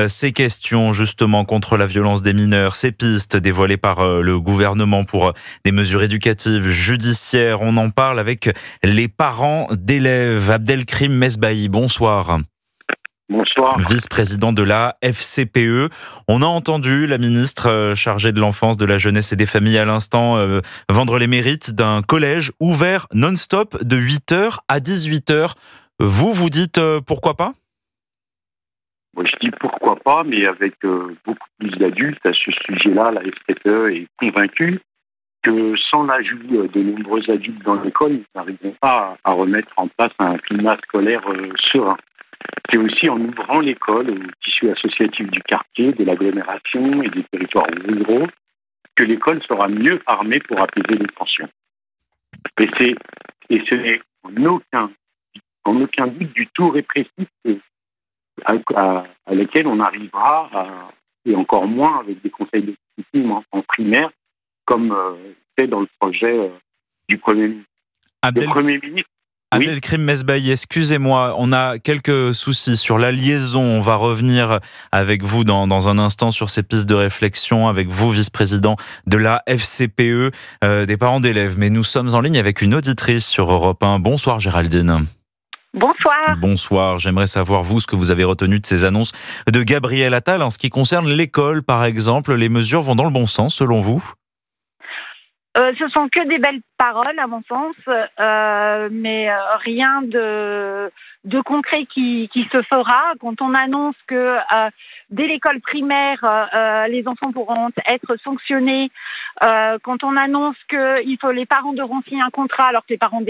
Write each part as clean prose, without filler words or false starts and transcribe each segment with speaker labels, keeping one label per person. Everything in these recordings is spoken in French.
Speaker 1: ces questions justement contre la violence des mineurs, ces pistes dévoilées par le gouvernement pour des mesures éducatives, judiciaires. On en parle avec les parents d'élèves. Abdelkrim Mesbahi, bonsoir.
Speaker 2: Bonsoir.
Speaker 1: Vice-président de la FCPE. On a entendu la ministre chargée de l'enfance, de la jeunesse et des familles à l'instant vendre les mérites d'un collège ouvert non-stop de 8h à 18h. Vous dites pourquoi pas ?
Speaker 2: Moi, je dis pourquoi pas, mais avec beaucoup plus d'adultes à ce sujet-là, la FCPE est convaincue que sans l'ajout de nombreux adultes dans l'école, nous n'arriverons pas à remettre en place un climat scolaire serein. C'est aussi en ouvrant l'école au tissu associatif du quartier, de l'agglomération et des territoires ruraux que l'école sera mieux armée pour apaiser les tensions. Et ce n'est en aucun but du tout répressif à laquelle on arrivera, et encore moins avec des conseils de discipline en primaire, comme c'est dans le projet du Premier ministre. Le Premier ministre.
Speaker 1: Abdelkrim Mesbahi, excusez-moi, on a quelques soucis sur la liaison. On va revenir avec vous dans un instant sur ces pistes de réflexion, avec vous, vice-président de la FCPE, des parents d'élèves. Mais nous sommes en ligne avec une auditrice sur Europe 1. Bonsoir Géraldine.
Speaker 3: Bonsoir.
Speaker 1: Bonsoir, j'aimerais savoir, vous, ce que vous avez retenu de ces annonces de Gabriel Attal en ce qui concerne l'école, par exemple. Les mesures vont dans le bon sens, selon vous ?
Speaker 3: Ce sont que des belles paroles, à mon sens, mais rien de concret qui se fera. Quand on annonce que dès l'école primaire, les enfants pourront être sanctionnés, quand on annonce que les parents devront signer un contrat, alors que les parents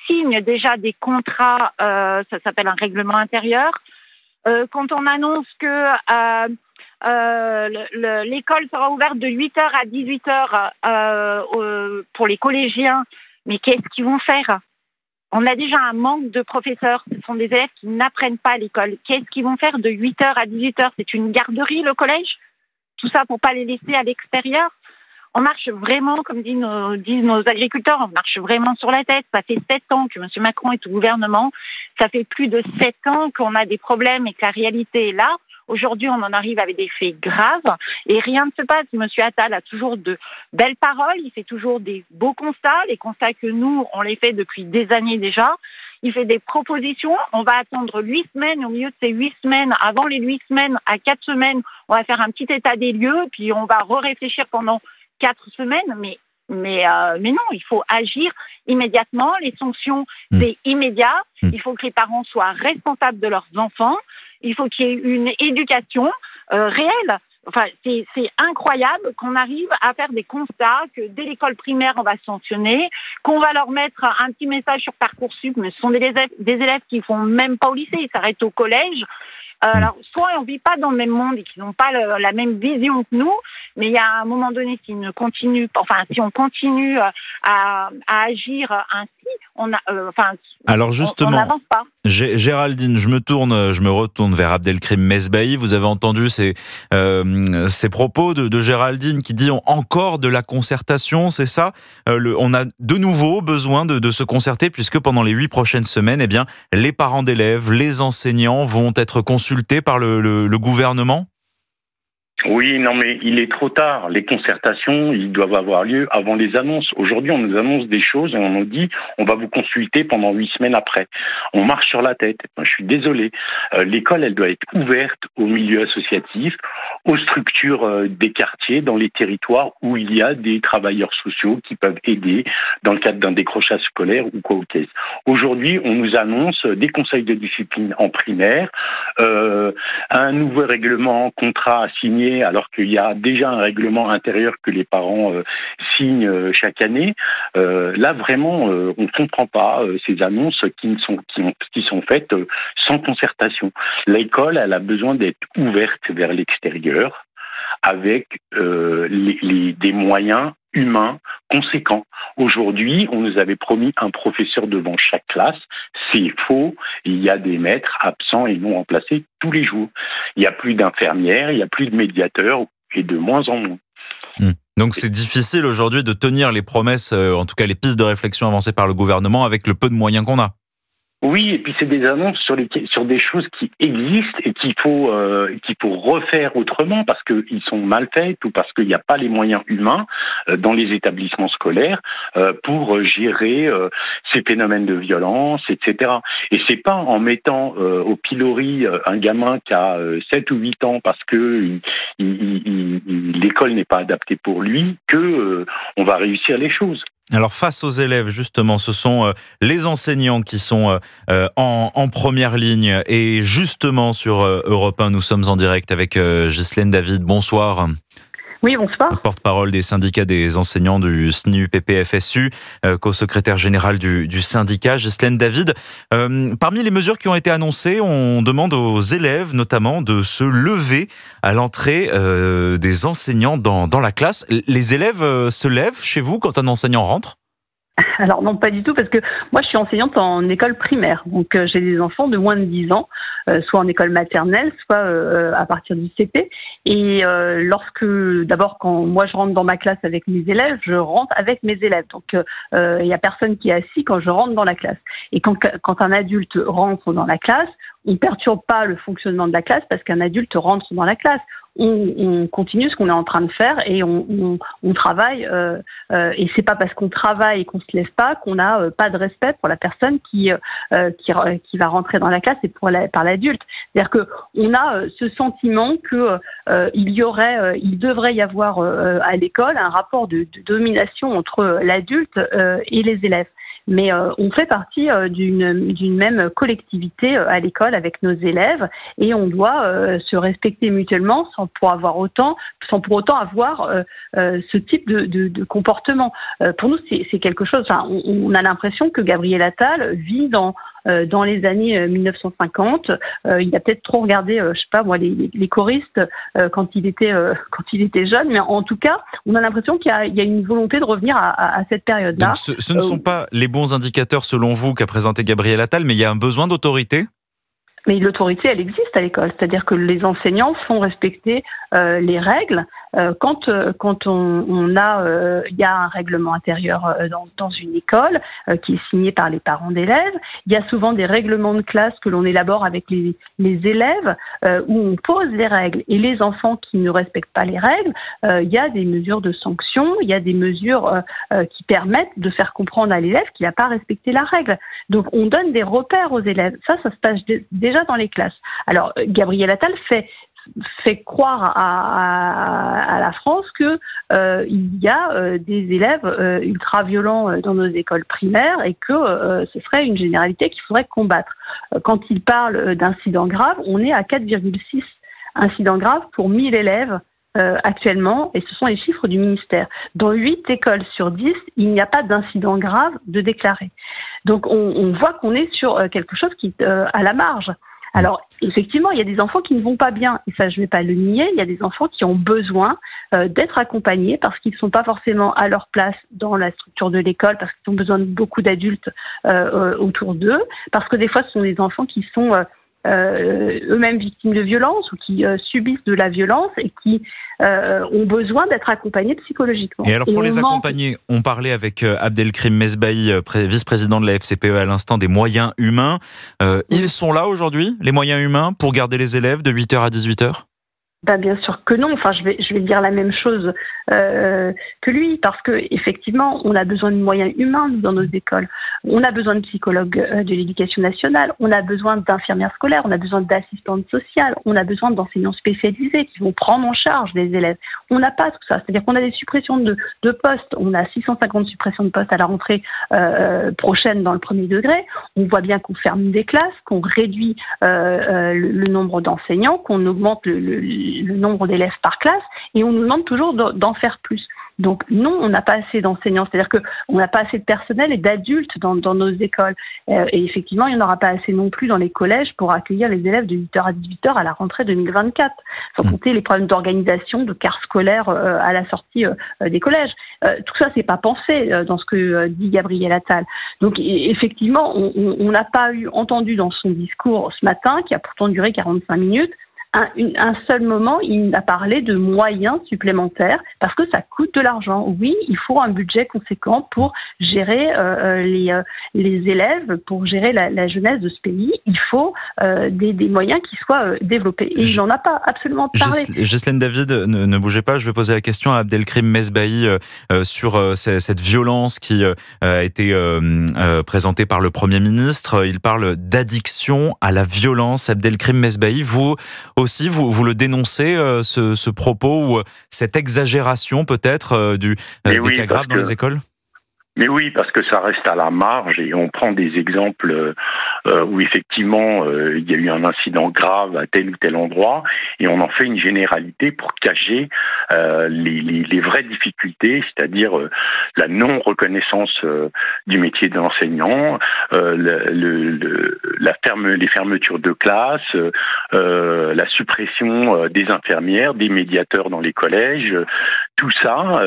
Speaker 3: signent déjà des contrats, ça s'appelle un règlement intérieur. Quand on annonce que l'école sera ouverte de 8h à 18h pour les collégiens. Mais qu'est-ce qu'ils vont faire ? On a déjà un manque de professeurs. Ce sont des élèves qui n'apprennent pas à l'école. Qu'est-ce qu'ils vont faire de 8h à 18h ? C'est une garderie, le collège ? Tout ça pour pas les laisser à l'extérieur ? On marche vraiment, comme disent nos agriculteurs, on marche vraiment sur la tête. Ça fait 7 ans que M. Macron est au gouvernement. Ça fait plus de 7 ans qu'on a des problèmes et que la réalité est là. Aujourd'hui, on en arrive avec des faits graves et rien ne se passe. M. Attal a toujours de belles paroles, il fait toujours des beaux constats, les constats que nous, on les fait depuis des années déjà. Il fait des propositions, on va attendre 8 semaines, au milieu de ces 8 semaines, avant les 8 semaines, à 4 semaines, on va faire un petit état des lieux, puis on va réfléchir pendant 4 semaines, mais non, il faut agir immédiatement, les sanctions, c'est immédiat, il faut que les parents soient responsables de leurs enfants. Il faut qu'il y ait une éducation réelle. Enfin, c'est incroyable qu'on arrive à faire des constats que dès l'école primaire, on va sanctionner, qu'on va leur mettre un petit message sur Parcoursup, mais ce sont des élèves qui ne vont même pas au lycée, ils s'arrêtent au collège. Alors, soit on ne vit pas dans le même monde et qu'ils n'ont pas la même vision que nous, mais il y a un moment donné, si on continue à agir ainsi,
Speaker 1: alors justement,
Speaker 3: on n'avance pas.
Speaker 1: Géraldine, je me retourne vers Abdelkrim Mesbahi. Vous avez entendu ces propos de Géraldine qui dit encore de la concertation, c'est ça ? On a de nouveau besoin de se concerter puisque pendant les 8 prochaines semaines, les parents d'élèves, les enseignants vont être consultés par le gouvernement ?
Speaker 2: Oui, non, mais il est trop tard. Les concertations, ils doivent avoir lieu avant les annonces. Aujourd'hui, on nous annonce des choses et on nous dit on va vous consulter pendant 8 semaines après. On marche sur la tête. Moi, je suis désolé. L'école, elle doit être ouverte aux milieux associatifs, aux structures des quartiers, dans les territoires où il y a des travailleurs sociaux qui peuvent aider dans le cadre d'un décrochage scolaire ou quoi au caisse. Aujourd'hui, on nous annonce des conseils de discipline en primaire, un nouveau règlement contrat à signer alors qu'il y a déjà un règlement intérieur que les parents signent chaque année. Là, vraiment, on ne comprend pas ces annonces qui sont faites sans concertation. L'école, elle a besoin d'être ouverte vers l'extérieur avec des moyens humains conséquents. Aujourd'hui, on nous avait promis un professeur devant chaque classe. C'est faux. Il y a des maîtres absents et non remplacés tous les jours. Il n'y a plus d'infirmières, il n'y a plus de médiateurs et de moins en moins.
Speaker 1: Donc c'est difficile aujourd'hui de tenir les promesses, en tout cas les pistes de réflexion avancées par le gouvernement avec le peu de moyens qu'on a.
Speaker 2: Oui, et puis c'est des annonces sur des choses qui existent et qu'il faut refaire autrement parce qu'ils sont mal faites ou parce qu'il n'y a pas les moyens humains dans les établissements scolaires pour gérer ces phénomènes de violence, etc. Et c'est pas en mettant au pilori un gamin qui a 7 ou 8 ans parce que l'école n'est pas adaptée pour lui que on va réussir les choses.
Speaker 1: Alors face aux élèves, justement, ce sont les enseignants qui sont en première ligne. Et justement, sur Europe 1, nous sommes en direct avec Ghislaine David. Bonsoir.
Speaker 4: Oui, bonsoir.
Speaker 1: Porte-parole des syndicats des enseignants du SNU-PP-FSU, co-secrétaire général du syndicat, Ghislaine David. Parmi les mesures qui ont été annoncées, on demande aux élèves notamment de se lever à l'entrée des enseignants dans la classe. Les élèves se lèvent chez vous quand un enseignant rentre ?
Speaker 4: Alors non, pas du tout, parce que moi je suis enseignante en école primaire, donc j'ai des enfants de moins de 10 ans, soit en école maternelle, soit à partir du CP. Et d'abord quand moi je rentre dans ma classe avec mes élèves, je rentre avec mes élèves. Donc il y a personne qui est assis quand je rentre dans la classe. Et quand un adulte rentre dans la classe, on ne perturbe pas le fonctionnement de la classe parce qu'un adulte rentre dans la classe. On continue ce qu'on est en train de faire et on travaille. Et c'est pas parce qu'on travaille et qu'on se lève pas qu'on n'a pas de respect pour la personne qui va rentrer dans la classe et par l'adulte. C'est-à-dire que on a ce sentiment que il devrait y avoir à l'école un rapport de domination entre l'adulte et les élèves. Mais on fait partie d'une même collectivité à l'école avec nos élèves et on doit se respecter mutuellement sans pour autant avoir ce type de comportement. Pour nous, c'est quelque chose. Enfin, on a l'impression que Gabriel Attal vit dans les années 1950, il a peut-être trop regardé, je sais pas moi, les choristes quand il était jeune, mais en tout cas, on a l'impression qu'il y a une volonté de revenir à cette période-là.
Speaker 1: Donc ce ne sont pas les bons indicateurs selon vous qu'a présenté Gabriel Attal, mais il y a un besoin d'autorité ?
Speaker 4: Mais l'autorité, elle existe à l'école, c'est-à-dire que les enseignants font respecter les règles. Quand il y a un règlement intérieur dans une école qui est signé par les parents d'élèves, il y a souvent des règlements de classe que l'on élabore avec les élèves où on pose les règles. Et les enfants qui ne respectent pas les règles, il y a des mesures de sanction, il y a des mesures qui permettent de faire comprendre à l'élève qu'il n'a pas respecté la règle. Donc on donne des repères aux élèves. Ça se passe déjà dans les classes. Alors Gabriel Attal fait croire à la France que il y a des élèves ultra violents dans nos écoles primaires et que ce serait une généralité qu'il faudrait combattre. Quand il parle d'incidents graves, on est à 4,6 incidents graves pour 1000 élèves actuellement, et ce sont les chiffres du ministère. Dans 8 écoles sur 10, il n'y a pas d'incident grave de déclaré. Donc on voit qu'on est sur quelque chose qui est à la marge. Alors, effectivement, il y a des enfants qui ne vont pas bien, et ça, je ne vais pas le nier. Il y a des enfants qui ont besoin d'être accompagnés parce qu'ils ne sont pas forcément à leur place dans la structure de l'école, parce qu'ils ont besoin de beaucoup d'adultes autour d'eux, parce que des fois, ce sont des enfants qui sont eux-mêmes victimes de violence ou qui subissent de la violence et qui ont besoin d'être accompagnés psychologiquement.
Speaker 1: Et alors pour les accompagner, on parlait avec Abdelkrim Mesbahi, vice-président de la FCPE à l'instant, des moyens humains. Ils sont là aujourd'hui, les moyens humains, pour garder les élèves de 8h à 18h ?
Speaker 4: Ben bien sûr que non. Enfin, je vais dire la même chose que lui, parce que effectivement, on a besoin de moyens humains dans nos écoles. On a besoin de psychologues de l'éducation nationale. On a besoin d'infirmières scolaires. On a besoin d'assistantes sociales. On a besoin d'enseignants spécialisés qui vont prendre en charge les élèves. On n'a pas tout ça. C'est-à-dire qu'on a des suppressions de postes. On a 650 suppressions de postes à la rentrée prochaine dans le premier degré. On voit bien qu'on ferme des classes, qu'on réduit le nombre d'enseignants, qu'on augmente le nombre d'élèves par classe, et on nous demande toujours d'en faire plus. Donc non, on n'a pas assez d'enseignants, c'est-à-dire qu'on n'a pas assez de personnel et d'adultes dans nos écoles. Et effectivement, il n'y en aura pas assez non plus dans les collèges pour accueillir les élèves de 8h à 18h à la rentrée 2024, sans compter les problèmes d'organisation, de cars scolaires à la sortie des collèges. Tout ça, c'est pas pensé dans ce que dit Gabriel Attal. Donc effectivement, on n'a pas entendu dans son discours ce matin, qui a pourtant duré 45 minutes, un seul moment, il a parlé de moyens supplémentaires parce que ça coûte de l'argent. Oui, il faut un budget conséquent pour gérer les élèves, pour gérer la jeunesse de ce pays. Il faut des moyens qui soient développés. Et il n'en a pas absolument parlé.
Speaker 1: Ghislaine David, ne bougez pas, je vais poser la question à Abdelkrim Mesbahi sur cette violence qui a été présentée par le Premier ministre. Il parle d'addiction à la violence. Abdelkrim Mesbahi, vous aussi, vous le dénoncez, ce propos ou cette exagération peut-être des cas graves dans les écoles ?
Speaker 2: Mais oui, parce que ça reste à la marge et on prend des exemples où effectivement il y a eu un incident grave à tel ou tel endroit et on en fait une généralité pour cacher les vraies difficultés, c'est-à-dire la non-reconnaissance du métier d'enseignant, les fermetures de classes, la suppression des infirmières, des médiateurs dans les collèges. Tout ça,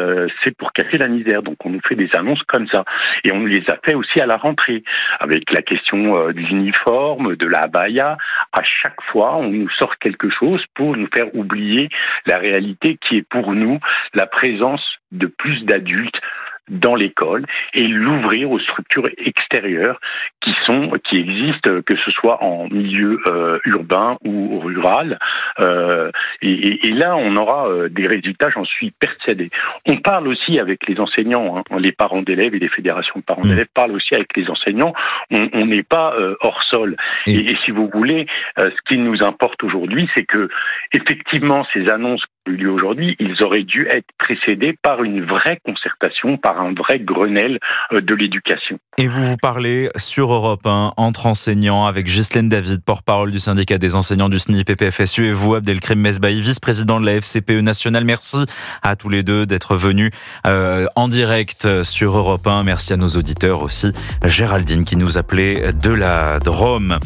Speaker 2: c'est pour cacher la misère. Donc on nous fait des annonces comme ça. Et on nous les a fait aussi à la rentrée, avec la question des uniformes, de la abaya. À chaque fois, on nous sort quelque chose pour nous faire oublier la réalité qui est pour nous la présence de plus d'adultes dans l'école et l'ouvrir aux structures extérieures qui existent, que ce soit en milieu urbain ou rural. Et là, on aura des résultats, j'en suis persuadé. On parle aussi avec les enseignants, les parents d'élèves et les fédérations de parents d'élèves parlent aussi avec les enseignants. On n'est pas hors sol. Et si vous voulez, ce qui nous importe aujourd'hui, c'est que effectivement, ces annonces qui ont eu lieu aujourd'hui, ils auraient dû être précédés par une vraie concertation, par un vrai Grenelle de l'éducation.
Speaker 1: Et vous parlez sur Europe 1 entre enseignants avec Ghislaine David, porte-parole du syndicat des enseignants du SNI PPFSU, et vous, Abdelkrim Mesbahi, vice-président de la FCPE nationale. Merci à tous les deux d'être venus en direct sur Europe 1. Merci à nos auditeurs aussi. Géraldine qui nous appelait de la Drôme.